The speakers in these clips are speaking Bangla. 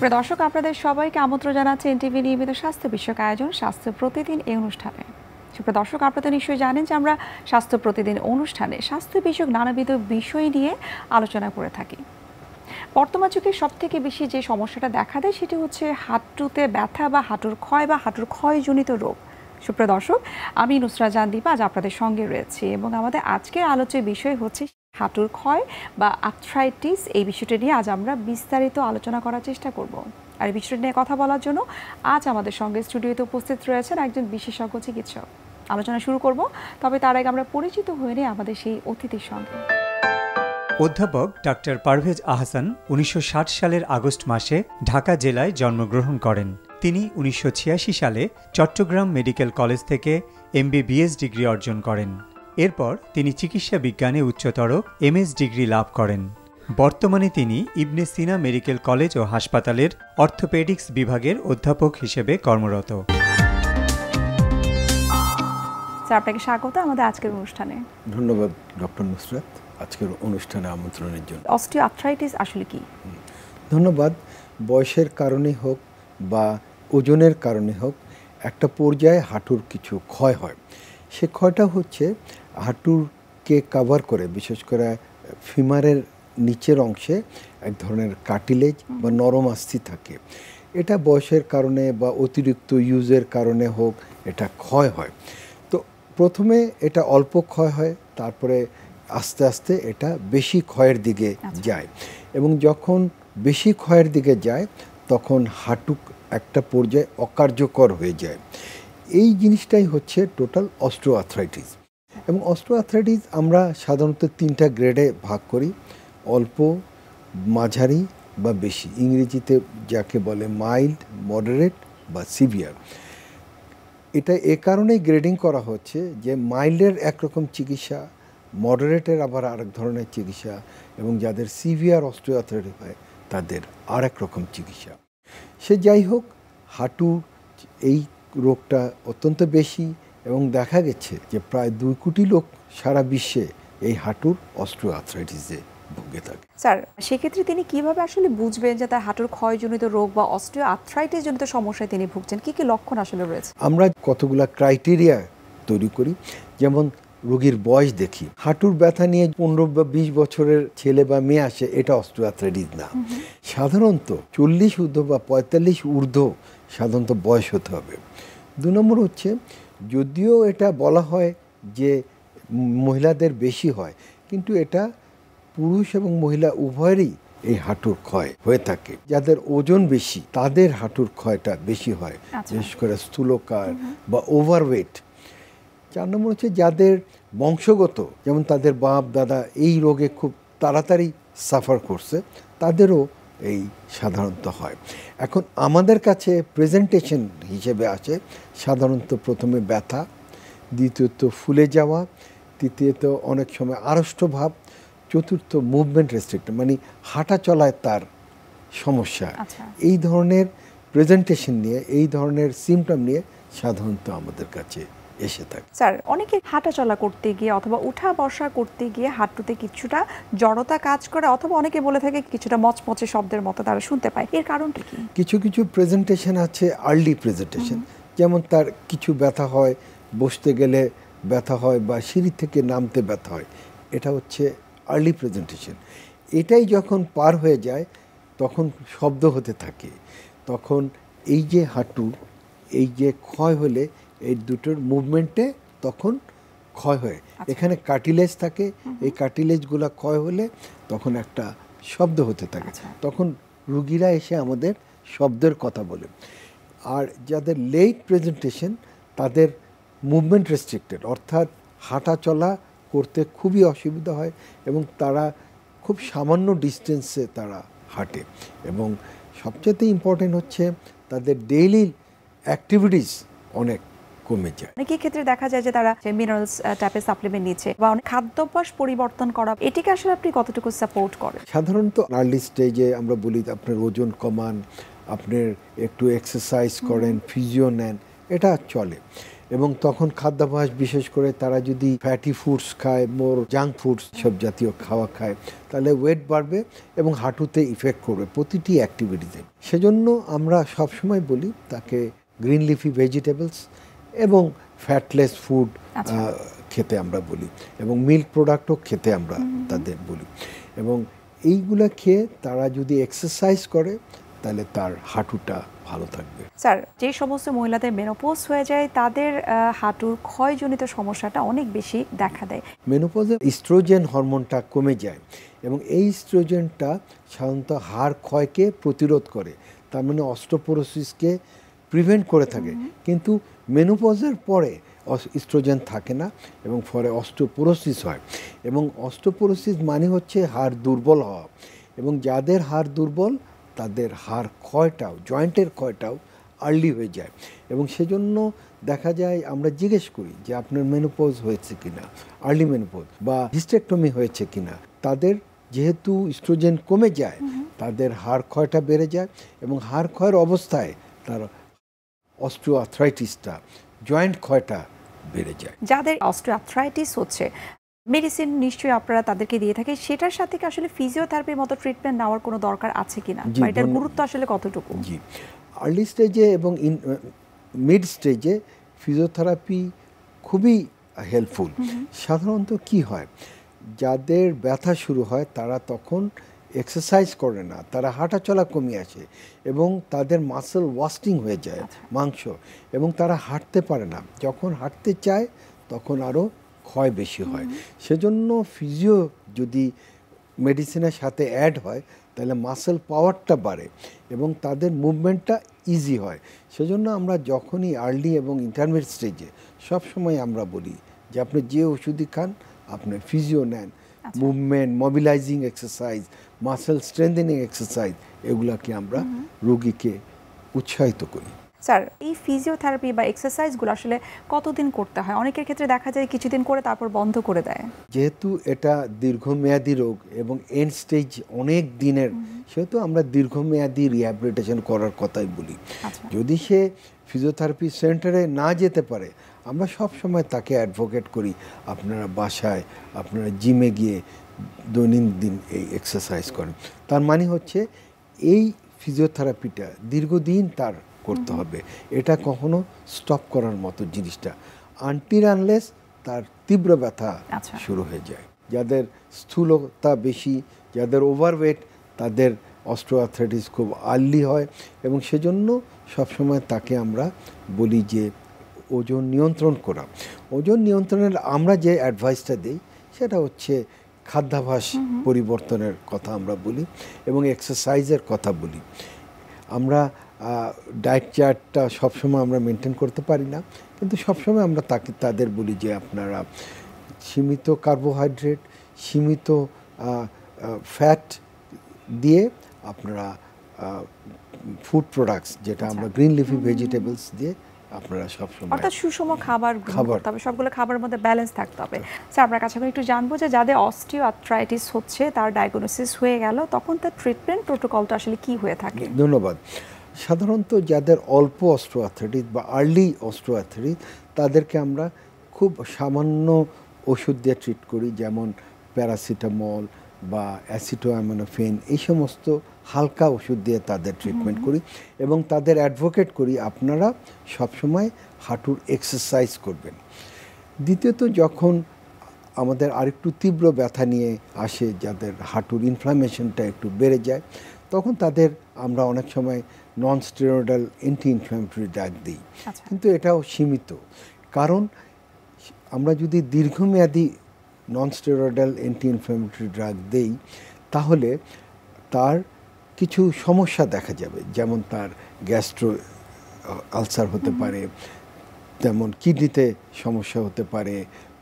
সুপ্রিয় দর্শক, আপনাদের সবাইকে আমন্ত্রণ জানাচ্ছি এনটিভি নিয়মিত স্বাস্থ্য বিষয়ক আয়োজন স্বাস্থ্য প্রতিদিন এই অনুষ্ঠানে। সুপ্রিয় দর্শক, আপনারা নিশ্চয়ই জানেন যে আমরা স্বাস্থ্য প্রতিদিন অনুষ্ঠানে স্বাস্থ্য বিষয়ক নানাবিধ বিষয় নিয়ে আলোচনা করে থাকি। বর্তমান যুগে সবথেকে বেশি যে সমস্যাটা দেখা দেয় সেটি হচ্ছে হাঁটুতে ব্যথা বা হাঁটুর ক্ষয় বা হাঁটুর ক্ষয়জনিত রোগ। সুপ্রিয় দর্শক, আমি নুসরাত জাহান দীপা আজ আপনাদের সঙ্গে রয়েছি এবং আমাদের আজকের আলোচ্য বিষয় হচ্ছে হাঁটুর ক্ষয় বা আর্থ্রাইটিস। এই বিষয়টি নিয়ে আজ আমরা বিস্তারিত আলোচনা করার চেষ্টা করব। আর এই বিষয়টি নিয়ে কথা বলার জন্য আজ আমাদের সঙ্গে স্টুডিওতে উপস্থিত রয়েছেন একজন বিশেষজ্ঞ চিকিৎসক। আলোচনা শুরু করব, তবে তার আগে আমরা পরিচিত হয়ে নিই আমাদের সেই অতিথির সঙ্গে। অধ্যাপক ডাক্তার পারভেজ আহসান 1960 সালের আগস্ট মাসে ঢাকা জেলায় জন্মগ্রহণ করেন। তিনি 1986 সালে চট্টগ্রাম মেডিকেল কলেজ থেকে MBBS ডিগ্রি অর্জন করেন। এরপর তিনি চিকিৎসা বিজ্ঞানে উচ্চতর MS ডিগ্রি লাভ করেন। বর্তমানে তিনি ইবনে সিনা মেডিকেল কলেজ ও হাসপাতালের অর্থোপেডিক্স বিভাগের অধ্যাপক হিসেবে কর্মরত। স্যার, আপনাকে স্বাগত আমাদের আজকের অনুষ্ঠানে। ধন্যবাদ ডক্টর নুসরাত আজকের অনুষ্ঠানে আমন্ত্রণের জন্য। অস্টিওআর্থ্রাইটিস আসলে কি? ধন্যবাদ। বয়সের কারণে হোক বা ওজনের কারণে হোক একটা পর্যায়ে হাঁটুর কিছু ক্ষয় হয়। সে ক্ষয়টা হচ্ছে হাঁটুরকে কভার করে, বিশেষ করে ফিমারের নিচের অংশে এক ধরনের কার্টিলেজ বা নরম আস্থি থাকে। এটা বয়সের কারণে বা অতিরিক্ত ইউজের কারণে হোক এটা ক্ষয় হয়। তো প্রথমে এটা অল্প ক্ষয় হয়, তারপরে আস্তে আস্তে এটা বেশি ক্ষয়ের দিকে যায় এবং যখন বেশি ক্ষয়ের দিকে যায় তখন হাঁটু একটা পর্যায়ে অকার্যকর হয়ে যায়। এই জিনিসটাই হচ্ছে টোটাল অস্টিওআর্থ্রাইটিস। এবং অস্টিওআর্থ্রাইটিস আমরা সাধারণত 3টা গ্রেডে ভাগ করি: অল্প, মাঝারি বা বেশি। ইংরেজিতে যাকে বলে মাইল্ড, মডারেট বা সিভিয়ার। এটা এ কারণেই গ্রেডিং করা হচ্ছে যে মাইল্ডের একরকম চিকিৎসা, মডারেটের আবার আরেক ধরনের চিকিৎসা এবং যাদের সিভিয়ার অস্টিওআর্থ্রাইটিস হয় তাদের আরেক রকম চিকিৎসা। সে যাই হোক, হাঁটু এই রোগটা অত্যন্ত বেশি এবং দেখা গেছে যে প্রায় 2 কোটি লোক সারা বিশ্বে এই হাঁটুর অস্টিওআর্থ্রাইটিসে ভুগে থাকে। স্যার, সেক্ষেত্রে তিনি কিভাবে আসলে বুঝবেন যে তার হাঁটুর ক্ষয়জনিত রোগ বা অস্টিওআর্থ্রাইটিস জনিত সমস্যায় তিনি ভুগছেন? কি কি লক্ষণ আসলে রয়েছে? আমরা কতগুলা ক্রাইটেরিয়া তৈরি করি। যেমন রোগীর বয়স দেখি। হাঁটুর ব্যথা নিয়ে 15 বা 20 বছরের ছেলে বা মেয়ে আসে, এটা অস্টিওআর্থ্রাইটিস না। সাধারণত 40 ঊর্ধ্ব বা 45 ঊর্ধ্ব সাধারণত বয়স হতে হবে। 2 নম্বর হচ্ছে, যদিও এটা বলা হয় যে মহিলাদের বেশি হয়, কিন্তু এটা পুরুষ এবং মহিলা উভয়েরই এই হাঁটুর ক্ষয় হয়ে থাকে। যাদের ওজন বেশি তাদের হাঁটুর ক্ষয়টা বেশি হয়, বিশেষ করে স্থূলকায় বা ওভারওয়েট। 4 নম্বর হচ্ছে যাদের বংশগত, যেমন তাদের বাপ দাদা এই রোগে খুব তাড়াতাড়ি সাফার করছে, তাদেরও এই সাধারণত হয়। এখন আমাদের কাছে প্রেজেন্টেশন হিসেবে আছে সাধারণত প্রথমে ব্যথা, দ্বিতীয়ত ফুলে যাওয়া, তৃতীয়ত অনেক সময় আড়ষ্ট ভাব, চতুর্থ মুভমেন্ট রেস্ট্রিক্ট, মানে হাঁটা চলায় তার সমস্যা। এই ধরনের প্রেজেন্টেশন নিয়ে, এই ধরনের সিমটম নিয়ে সাধারণত আমাদের কাছে এসে থাকে। স্যার, অনেকে হাঁটা চলা করতে গিয়ে অথবা উঠা বসা করতে গিয়ে হাঁটুতে কিছুটা জড়তা কাজ করে, অথবা অনেকে বলে থাকে কিছুটা মচমচে শব্দের মতো তারা শুনতে পায়। এর কারণটা কি? কিছু কিছু প্রেজেন্টেশন আছে আর্লি প্রেজেন্টেশন, যেমন তার কিছু ব্যথা হয়, বসতে গেলে ব্যথা হয় বা সিঁড়ি থেকে নামতে ব্যথা হয়, এটা হচ্ছে আর্লি প্রেজেন্টেশন। এটাই যখন পার হয়ে যায় তখন শব্দ হতে থাকে, তখন এই যে হাঁটু এই যে ক্ষয় হলে এই দুটোর মুভমেন্টে তখন ক্ষয় হয়। এখানে কার্টিলেজ থাকে, এই কার্টিলেজগুলো ক্ষয় হলে তখন একটা শব্দ হতে থাকে। তখন রুগীরা এসে আমাদের শব্দের কথা বলে। আর যাদের লেট প্রেজেন্টেশন তাদের মুভমেন্ট রেস্ট্রিক্টেড, অর্থাৎ হাঁটা চলা করতে খুবই অসুবিধা হয় এবং তারা খুব সামান্য ডিস্টেন্সে তারা হাঁটে এবং সবচেয়ে ইম্পর্টেন্ট হচ্ছে তাদের ডেইলি অ্যাক্টিভিটিস অনেক কমে যায়। অনেকের ক্ষেত্রে দেখা যায় যে তারা মিনারেলস টাইপের সাপ্লিমেন্ট নিচ্ছে বা অনেক খাদ্যাভ্যাস পরিবর্তন করা, এটিকে আসলে আপনি কতটুকু সাপোর্ট করেন? সাধারণত আর্লি স্টেজে আমরা বলি আপনার ওজন কমান, আপনার একটু এক্সারসাইজ করেন, ফিজিও নেন, এটা চলে। এবং তখন খাদ্যাভ্যাস বিশেষ করে তারা যদি ফ্যাটি ফুডস খায়, মোর জাঙ্ক ফুডস সব জাতীয় খাওয়া খায়, তাহলে ওয়েট বাড়বে এবং হাঁটুতে ইফেক্ট করবে প্রতিটি অ্যাক্টিভিটিতে। সেজন্য আমরা সবসময় বলি তাকে গ্রিন লিফি ভেজিটেবলস এবং ফ্যাটলেস ফুড খেতে আমরা বলি, এবং মিল্ক প্রোডাক্টও খেতে আমরা তাদের বলি। এবং এইগুলা খেয়ে তারা যদি এক্সারসাইজ করে তাহলে তার হাঁটুটা ভালো থাকবে। স্যার, যে সমস্ত মহিলাদের মেনোপজ হয়ে যায় তাদের হাঁটুর ক্ষয়জনিত সমস্যাটা অনেক বেশি দেখা দেয়। মেনোপজে ইস্ট্রোজেন হরমোনটা কমে যায় এবং এই ইস্ট্রোজেনটা সাধারণত হাড় ক্ষয়কে প্রতিরোধ করে, তার মানে অস্টিওপোরোসিসকে প্রিভেন্ট করে থাকে। কিন্তু মেনোপজের পরে ইস্ট্রোজেন থাকে না এবং ফলে অস্টিওপোরোসিস হয়, এবং অস্টিওপোরোসিস মানে হচ্ছে হাড় দুর্বল হওয়া, এবং যাদের হাড় দুর্বল তাদের হাড় ক্ষয়টাও, জয়েন্টের ক্ষয়টাও আর্লি হয়ে যায়। এবং সেজন্য দেখা যায় আমরা জিজ্ঞেস করি যে আপনার মেনোপজ হয়েছে কিনা, আর্লি মেনোপজ বা হিস্টেক্টমি হয়েছে কিনা। তাদের যেহেতু ইস্ট্রোজেন কমে যায় তাদের হাড় ক্ষয়টা বেড়ে যায়, এবং হাড় ক্ষয়ের অবস্থায় তার অস্টিওআর্থ্রাইটিসটা, জয়েন্ট ক্ষয়টা বেড়ে যায়। যাদের অস্টিওআর্থ্রাইটিস হচ্ছে, মেডিসিন নিশ্চয়ই আপনারা তাদেরকে দিয়ে থাকে, সেটার সাথে কি আসলে ফিজিওথেরাপির মতো ট্রিটমেন্ট নেওয়ার কোনো দরকার আছে কিনা, বা এটার গুরুত্ব আসলে কতটুকু? জি, আর্লি স্টেজে এবং মিড স্টেজে ফিজিওথেরাপি খুবই হেল্পফুল। সাধারণত কি হয়, যাদের ব্যথা শুরু হয় তারা তখন এক্সারসাইজ করে না, তারা হাঁটাচলা কমে আসে এবং তাদের মাসল ওয়াস্টিং হয়ে যায়, মাংস, এবং তারা হাঁটতে পারে না। যখন হাঁটতে চায় তখন আরও ক্ষয় বেশি হয়। সেজন্য ফিজিও যদি মেডিসিনের সাথে অ্যাড হয় তাহলে মাসল পাওয়ারটা বাড়ে এবং তাদের মুভমেন্টটা ইজি হয়। সেজন্য আমরা যখনই আর্লি এবং ইন্টারমিডিয়েট স্টেজে সবসময় আমরা বলি যে আপনি যে ওষুধই খান আপনি ফিজিও নেন, movement, mobilising exercise, muscle strengthening exercise, এগুলাকে আমরা রোগীকে উৎসাহিত করি। স্যার, এই ফিজিওথেরাপি বা এক্সারসাইজগুলো আসলে কতদিন করতে হয়? অনেকের ক্ষেত্রে দেখা যায় কিছুদিন করে তারপর বন্ধ করে দেয়। যেহেতু এটা দীর্ঘমেয়াদী রোগ এবং এন্ড স্টেজ অনেক দিনের, সেহেতু আমরা দীর্ঘমেয়াদী রিহ্যাবিলিটেশন করার কথাই বলি। যদি সে ফিজিওথেরাপি সেন্টারে না যেতে পারে, আমরা সব সময় তাকে অ্যাডভোকেট করি আপনারা বাসায়, আপনারা জিমে গিয়ে দৈনন্দিন এই এক্সারসাইজ করেন। তার মানে হচ্ছে এই ফিজিওথেরাপিটা দীর্ঘদিন তার করতে হবে, এটা কখনো স্টপ করার মতো জিনিসটা, আনটিল আনলেস তার তীব্র ব্যথা শুরু হয়ে যায়। যাদের স্থূলতা বেশি, যাদের ওভারওয়েট, তাদের অস্টিওআর্থ্রাইটিস খুব আর্লি হয়, এবং সেজন্য সবসময় তাকে আমরা বলি যে ওজন নিয়ন্ত্রণ করা। ওজন নিয়ন্ত্রণের আমরা যে অ্যাডভাইসটা দিই সেটা হচ্ছে খাদ্যাভ্যাস পরিবর্তনের কথা আমরা বলি এবং এক্সারসাইজের কথা বলি। আমরা ডায়েট চার্টটা সবসময় আমরা মেনটেন করতে পারি না, কিন্তু সবসময় আমরা তাদের বলি যে আপনারা সীমিত কার্বোহাইড্রেট, সীমিত ফ্যাট দিয়ে আপনারা ফুড প্রোডাক্টস, যেটা আমরা গ্রিন লিফি ভেজিটেবলস দিয়ে আপনারা সবসময়, অর্থাৎ সুষম খাবার করতে হবে, সবগুলো খাবারের মধ্যে ব্যালেন্স থাকতে হবে। স্যার, আপনার কাছে একটু জানবো যে যাদের অস্টিওআর্থ্রাইটিস হচ্ছে, তার ডায়াগনোসিস হয়ে গেল, তখন তার ট্রিটমেন্ট প্রোটোকলটা আসলে কি হয়ে থাকে? ধন্যবাদ। সাধারণত যাদের অল্প অস্টিওআর্থ্রাইটিস বা আর্লি অস্টিওআর্থ্রাইটিস, তাদেরকে আমরা খুব সামান্য ওষুধ দিয়ে ট্রিট করি, যেমন প্যারাসিটামল বা অ্যাসিটোঅ্যামিনোফেন, এই সমস্ত হালকা ওষুধ দিয়ে তাদের ট্রিটমেন্ট করি এবং তাদের অ্যাডভোকেট করি আপনারা সবসময় হাঁটুর এক্সারসাইজ করবেন। দ্বিতীয়ত, যখন আমাদের আরেকটু তীব্র ব্যথা নিয়ে আসে, যাদের হাঁটুর ইনফ্লামেশনটা একটু বেড়ে যায়, তখন তাদের আমরা অনেক সময় non steroidal anti inflammatory drug দিই, কিন্তু এটাও সীমিত। কারণ আমরা যদি দীর্ঘমেয়াদী non steroidal anti inflammatory drug দেই তাহলে তার কিছু সমস্যা দেখা যাবে, যেমন তার গ্যাস্ট্রো আলসার হতে পারে, তেমন কিডনিতে সমস্যা হতে পারে,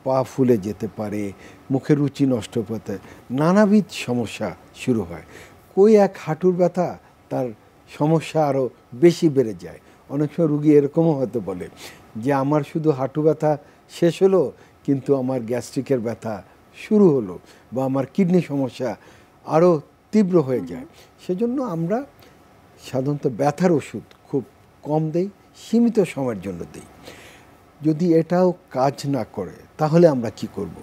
পা ফুলে যেতে পারে, মুখের রুচি নষ্ট হতে, নানাবিধ সমস্যা শুরু হয়। কই এক হাঁটুর ব্যথা তার সমস্যা আরও বেশি বেড়ে যায়। অনেক সময় রুগী এরকমও হতে বলে যে আমার শুধু হাঁটু ব্যথা শেষ হলো কিন্তু আমার গ্যাস্ট্রিকের ব্যথা শুরু হলো, বা আমার কিডনি সমস্যা আরও তীব্র হয়ে যায়। সেজন্য আমরা সাধারণত ব্যথার ওষুধ খুব কম দেই, সীমিত সময়ের জন্য দিই। যদি এটাও কাজ না করে তাহলে আমরা কি করব?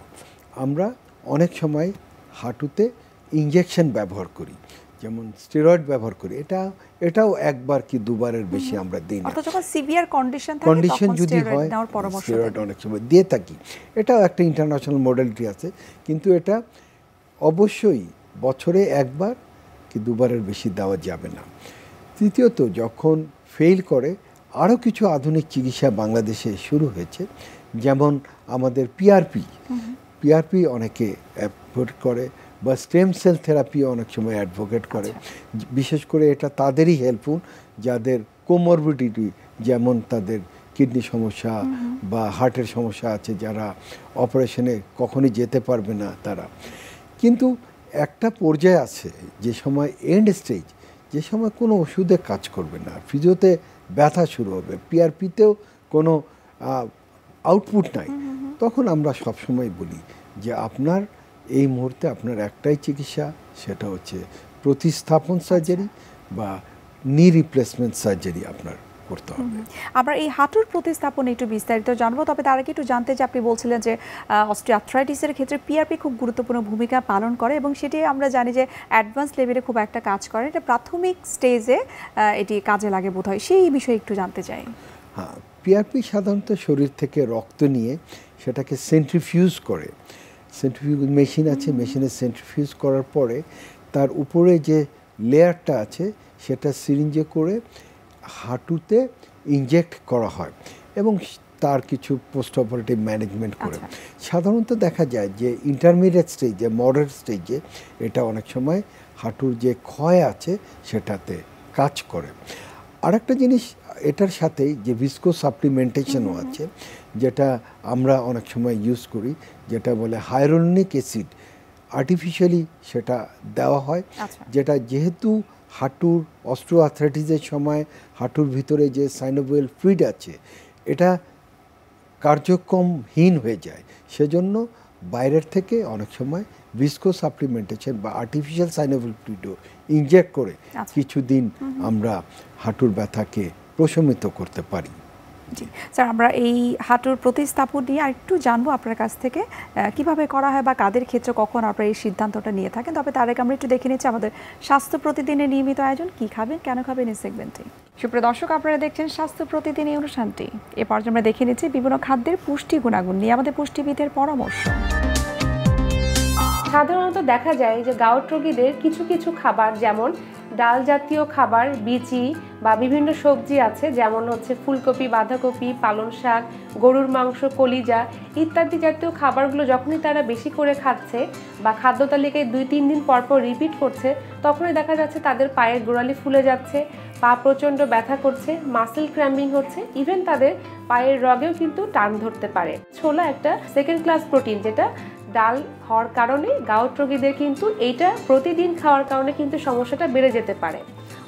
আমরা অনেক সময় হাঁটুতে ইনজেকশন ব্যবহার করি, যেমন স্টেরয়েড ব্যবহার করি। এটাও একবার কি দুবারের বেশি আমরা দিই না। অর্থাৎ যখন সিভিয়ার কন্ডিশন যদি হয় স্টেরয়েড অনেক সময় দিয়ে থাকি। এটাও একটা ইন্টারন্যাশনাল মডেলিটি আছে, কিন্তু এটা অবশ্যই বছরে একবার কি দুবারের বেশি দেওয়া যাবে না। তৃতীয়ত, যখন ফেল করে আরও কিছু আধুনিক চিকিৎসা বাংলাদেশে শুরু হয়েছে, যেমন আমাদের পিআরপি অনেকে অ্যাডভোকেট করে, বা স্টেম সেল থেরাপি অনেক সময় অ্যাডভোকেট করে। বিশেষ করে এটা তাদেরই হেল্পফুল যাদের কোমরবিডিটি, যেমন তাদের কিডনি সমস্যা বা হার্টের সমস্যা আছে, যারা অপারেশনে কখনই যেতে পারবে না তারা। কিন্তু একটা পর্যায়ে আছে যে সময় এন্ড স্টেজ, যে সময় কোনো ওষুধে কাজ করবে না, ফিজিওতে ব্যথা শুরু হবে, পিআরপিতেও কোনো আউটপুট নাই, তখন আমরা সবসময় বলি যে আপনার এই মুহূর্তে আপনার একটাই চিকিৎসা, সেটা হচ্ছে প্রতিস্থাপন সার্জারি বা নি রিপ্লেসমেন্ট সার্জারি আপনার করতে হবে। আমরা এই হাঁটুর প্রতিস্থাপন একটু বিস্তারিত জানবো, তবে তার আগে একটু জানতে যে আপনি বলছিলেন যে অস্টিওআর্থ্রাইটিসের ক্ষেত্রে পিআরপি খুব গুরুত্বপূর্ণ ভূমিকা পালন করে এবং সেটি আমরা জানি যে অ্যাডভান্স লেভেলে খুব একটা কাজ করে, এটা প্রাথমিক স্টেজে এটি কাজে লাগে বোধহয়, সেই বিষয়ে একটু জানতে চাই। হ্যাঁ, পিআরপি সাধারণত শরীর থেকে রক্ত নিয়ে সেটাকে সেন্ট্রিফিউজ করে। সেন্ট্রিফিউজ মেশিন আছে, মেশিনে সেন্ট্রিফিউজ করার পরে তার উপরে যে লেয়ারটা আছে সেটা সিরিঞ্জে করে হাঁটুতে ইনজেক্ট করা হয় এবং তার কিছু পোস্ট অপারেটিভ ম্যানেজমেন্ট করে। সাধারণত দেখা যায় যে ইন্টারমিডিয়েট স্টেজে, মডারেট স্টেজে এটা অনেক সময় হাঁটুর যে ক্ষয় আছে সেটাতে কাজ করে। আরেকটা জিনিস এটার সাথেই যে ভিস্কো সাপ্লিমেন্টেশনও আছে, যেটা আমরা অনেক সময় ইউজ করি, যেটা বলে হায়ালুরোনিক অ্যাসিড, আর্টিফিশিয়ালি সেটা দেওয়া হয়। যেটা যেহেতু হাঁটুর অস্টিওআর্থ্রাইটিসের সময় হাঁটুর ভিতরে যে সাইনোভিয়াল ফ্লুইড আছে এটা কার্যক্রমহীন হয়ে যায়, সেজন্য বাইরের থেকে অনেক সময় ভিস্কো সাপ্লিমেন্টেশন বা আর্টিফিশিয়াল সাইনোভিয়াল ফ্লুইডও ইনজেক্ট করে কিছুদিন আমরা হাঁটুর ব্যথাকে প্রশমিত করতে পারি। জি স্যার, আমরা এই হাঁটুর প্রতিস্থাপন নিয়ে আরেকটু জানবো আপনার কাছ থেকে, কিভাবে করা হয় বা কাদের ক্ষেত্রে কখন আপনারা এই সিদ্ধান্তটা নিয়ে থাকেন। তবে তার আগে আমরা একটু দেখে নিচ্ছি আমাদের স্বাস্থ্য প্রতিদিনের নিয়মিত আয়োজন, কি খাবেন কেন খাবেন এই সেগমেন্টে। সুপ্রিয় দর্শক, আপনারা দেখছেন স্বাস্থ্য প্রতিদিন এই অনুষ্ঠানটি। এ পর্যায়ে আমরা দেখে নিচ্ছি বিভিন্ন খাদ্যের পুষ্টি গুণাগুণ নিয়ে আমাদের পুষ্টিবিদের পরামর্শ। সাধারণত দেখা যায় যে গাউট রোগীদের কিছু কিছু খাবার, যেমন ডাল জাতীয় খাবার, বিচি বা বিভিন্ন সবজি আছে, যেমন হচ্ছে ফুলকপি, বাঁধাকপি, পালং শাক, গরুর মাংস, কলিজা ইত্যাদি জাতীয় খাবারগুলো যখনই তারা বেশি করে খাচ্ছে বা খাদ্য তালিকায় 2-3 দিন পর পর রিপিট করছে, তখনই দেখা যাচ্ছে তাদের পায়ের গোড়ালি ফুলে যাচ্ছে, পা প্রচণ্ড ব্যথা করছে, মাসেল ক্র্যাম্পিং হচ্ছে, ইভেন তাদের পায়ের রগেও কিন্তু টান ধরতে পারে। ছোলা একটা সেকেন্ড ক্লাস প্রোটিন, যেটা ডাল হওয়ার কারণে গাউট রোগীদের কিন্তু এইটা প্রতিদিন খাওয়ার কারণে কিন্তু সমস্যাটা বেড়ে যেতে পারে।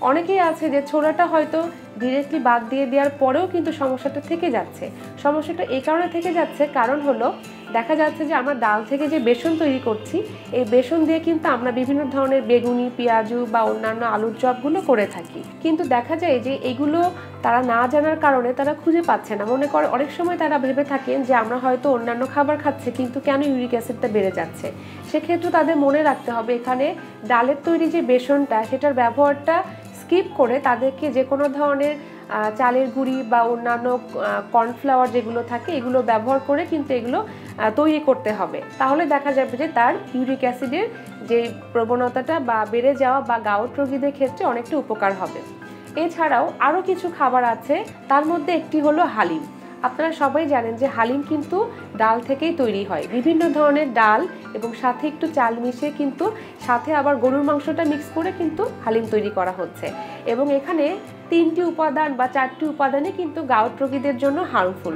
অনেকেই আছে যে ছোলাটা হয়তো ডিরেক্টলি বাদ দিয়ে দেওয়ার পরেও কিন্তু সমস্যাটা থেকে যাচ্ছে। সমস্যাটা এই কারণে থেকে যাচ্ছে, কারণ হলো দেখা যাচ্ছে যে আমরা ডাল থেকে যে বেসন তৈরি করছি, এই বেসন দিয়ে কিন্তু আমরা বিভিন্ন ধরনের বেগুনি, পেঁয়াজু বা অন্যান্য আলুর চপগুলো করে থাকি। কিন্তু দেখা যায় যে এগুলো তারা না জানার কারণে তারা খুঁজে পাচ্ছে না। মনে করে অনেক সময় তারা ভেবে থাকেন যে আমরা হয়তো অন্যান্য খাবার খাচ্ছি, কিন্তু কেন ইউরিক অ্যাসিডটা বেড়ে যাচ্ছে। সেক্ষেত্রে তাদের মনে রাখতে হবে এখানে ডালের তৈরি যে বেসনটা, সেটার ব্যবহারটা স্কিপ করে তাদেরকে যে কোনো ধরনের চালের গুঁড়ি বা অন্যান্য কর্নফ্লাওয়ার যেগুলো থাকে এগুলো ব্যবহার করে কিন্তু এগুলো তৈরি করতে হবে। তাহলে দেখা যাবে যে তার ইউরিক অ্যাসিডের যে প্রবণতাটা বা বেড়ে যাওয়া বা গাউট রোগীদের ক্ষেত্রে অনেকটা উপকার হবে। এছাড়াও আরও কিছু খাবার আছে, তার মধ্যে একটি হলো হালিম। আপনারা সবাই জানেন যে হালিম কিন্তু ডাল থেকেই তৈরি হয়, বিভিন্ন ধরনের ডাল এবং সাথে একটু চাল মিশিয়ে কিন্তু সাথে আবার গরুর মাংসটা মিক্স করে কিন্তু হালিম তৈরি করা হচ্ছে, এবং এখানে 3টি উপাদান বা 4টি উপাদানে কিন্তু গাউট রোগীদের জন্য হার্মফুল।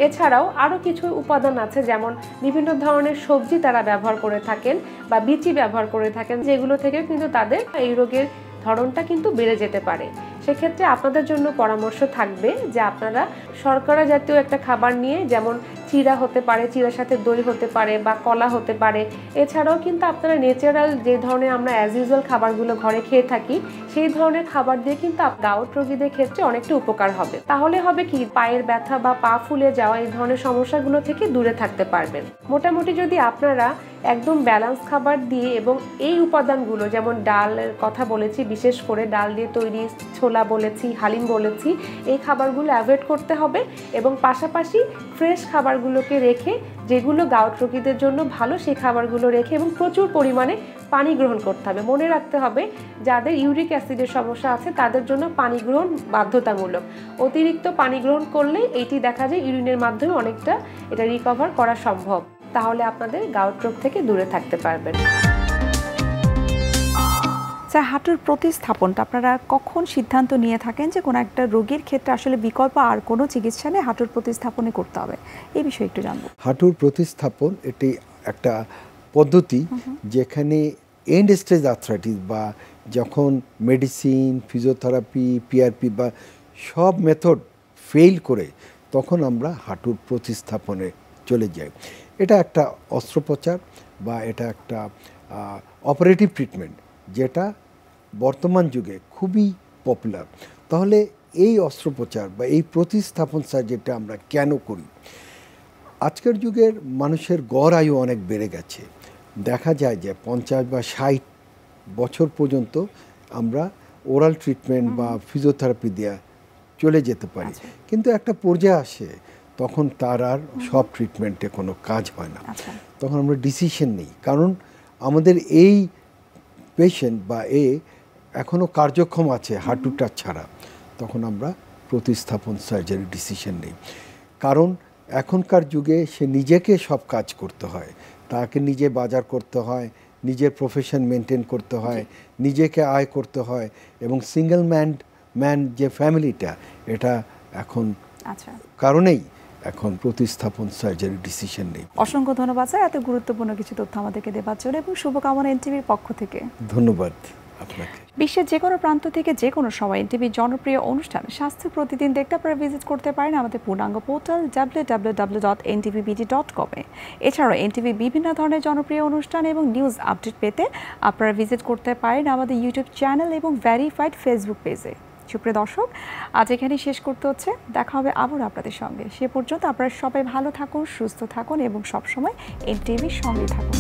এছাড়াও আরও কিছু উপাদান আছে, যেমন বিভিন্ন ধরনের সবজি তারা ব্যবহার করে থাকেন বা বিচি ব্যবহার করে থাকেন, যেগুলো থেকে কিন্তু তাদের এই রোগের ধরনটা কিন্তু বেড়ে যেতে পারে। সেক্ষেত্রে আপনাদের জন্য পরামর্শ থাকবে যে আপনারা শর্করা জাতীয় একটা খাবার নিয়ে, যেমন চিড়া হতে পারে, চিড়ার সাথে দই হতে পারে বা কলা হতে পারে। এছাড়াও কিন্তু আপনারা ন্যাচারাল যে ধরনের আমরা অ্যাজ ইউজুয়াল খাবারগুলো ঘরে খেয়ে থাকি সেই ধরনের খাবার দিয়ে কিন্তু গাউট রোগীদের ক্ষেত্রে অনেকটা উপকার হবে। তাহলে হবে কি, পায়ের ব্যথা বা পা ফুলে যাওয়া এই ধরনের সমস্যাগুলো থেকে দূরে থাকতে পারবেন। মোটামুটি যদি আপনারা একদম ব্যালেন্স খাবার দিয়ে এবং এই উপাদানগুলো, যেমন ডালের কথা বলেছি, বিশেষ করে ডাল দিয়ে তৈরি ছোলা বলেছি, হালিম বলেছি, এই খাবারগুলো অ্যাভয়েড করতে হবে এবং পাশাপাশি ফ্রেশ খাবারগুলোকে রেখে, যেগুলো গাউট রোগীদের জন্য ভালো সেই খাবারগুলো রেখে এবং প্রচুর পরিমাণে পানি গ্রহণ করতে হবে। মনে রাখতে হবে যাদের ইউরিক অ্যাসিডের সমস্যা আছে তাদের জন্য পানি গ্রহণ বাধ্যতামূলক। অতিরিক্ত পানি গ্রহণ করলে এইটি দেখা যায় ইউরিনের মাধ্যমে অনেকটা এটা রিকভার করা সম্ভব। তাহলে আপনাদের গাউট রোগ থেকে দূরে থাকতে পারবেন। স্যার, হাঁটুর প্রতিস্থাপনটা আপনারা কখন সিদ্ধান্ত নিয়ে থাকেন যে কোনো একটা রোগীর ক্ষেত্রে আসলে বিকল্প আর কোনো চিকিৎসা নেই, হাঁটুর প্রতিস্থাপনই করতে হবে? এই বিষয়ে একটু জানবো। হাঁটুর প্রতিস্থাপন এটি একটা পদ্ধতি যেখানে এন্ড স্টেজ আর্থ্রাইটিস বা যখন মেডিসিন, ফিজিওথেরাপি, পিআরপি বা সব মেথড ফেল করে তখন আমরা হাঁটুর প্রতিস্থাপনে চলে যাই। এটা একটা অস্ত্রোপচার বা এটা একটা অপারেটিভ ট্রিটমেন্ট যেটা বর্তমান যুগে খুবই পপুলার। তাহলে এই অস্ত্রোপচার বা এই প্রতিস্থাপন সার্জারিটা আমরা কেন করি? আজকের যুগের মানুষের গড় আয়ু অনেক বেড়ে গেছে। দেখা যায় যে 50 বা 60 বছর পর্যন্ত আমরা ওরাল ট্রিটমেন্ট বা ফিজিওথেরাপি দিয়ে চলে যেতে পারি, কিন্তু একটা পর্যায়ে আসে তখন তার আর সব ট্রিটমেন্টে কোনো কাজ হয় না। তখন আমরা ডিসিশন নিই, কারণ আমাদের এই পেশেন্ট বা এখনও কার্যক্ষম আছে হাঁটুটা ছাড়া, তখন আমরা প্রতিস্থাপন সার্জারি ডিসিশন নিই। কারণ এখনকার যুগে সে নিজেকে সব কাজ করতে হয়, তাকে নিজে বাজার করতে হয়, নিজের প্রফেশন মেনটেন করতে হয়, নিজেকে আয় করতে হয়, এবং সিঙ্গেল ম্যান যে ফ্যামিলিটা, এটা এখন কারণেই এখন প্রতিস্থাপন সার্জারি ডিসিশন নেই। অসংখ্য ধন্যবাদ স্যার এত গুরুত্বপূর্ণ কিছু তথ্য আমাদেরকে দেওয়ার জন্য, এবং শুভকামনা এনটিভির পক্ষ থেকে। ধন্যবাদ আপনাকে। বিশ্বের যে কোনো প্রান্ত থেকে যে কোনো সময় এনটিভির জনপ্রিয় অনুষ্ঠান স্বাস্থ্য প্রতিদিন দেখতে আপনারা ভিজিট করতে পারেন আমাদের পূর্ণাঙ্গ পোর্টাল www.ntvbd.com-এ। এছাড়াও এনটিভি বিভিন্ন ধরনের জনপ্রিয় অনুষ্ঠান এবং নিউজ আপডেট পেতে আপনারা ভিজিট করতে পারেন আমাদের ইউটিউব চ্যানেল এবং ভেরিফাইড ফেসবুক পেজে। সুপ্রিয় দর্শক, আজ এখানেই শেষ করতে হচ্ছে, দেখা হবে আবার আপনাদের সঙ্গে। সে পর্যন্ত আপনারা সবাই ভালো থাকুন, সুস্থ থাকুন এবং সবসময় এনটিভির সঙ্গেই থাকুন।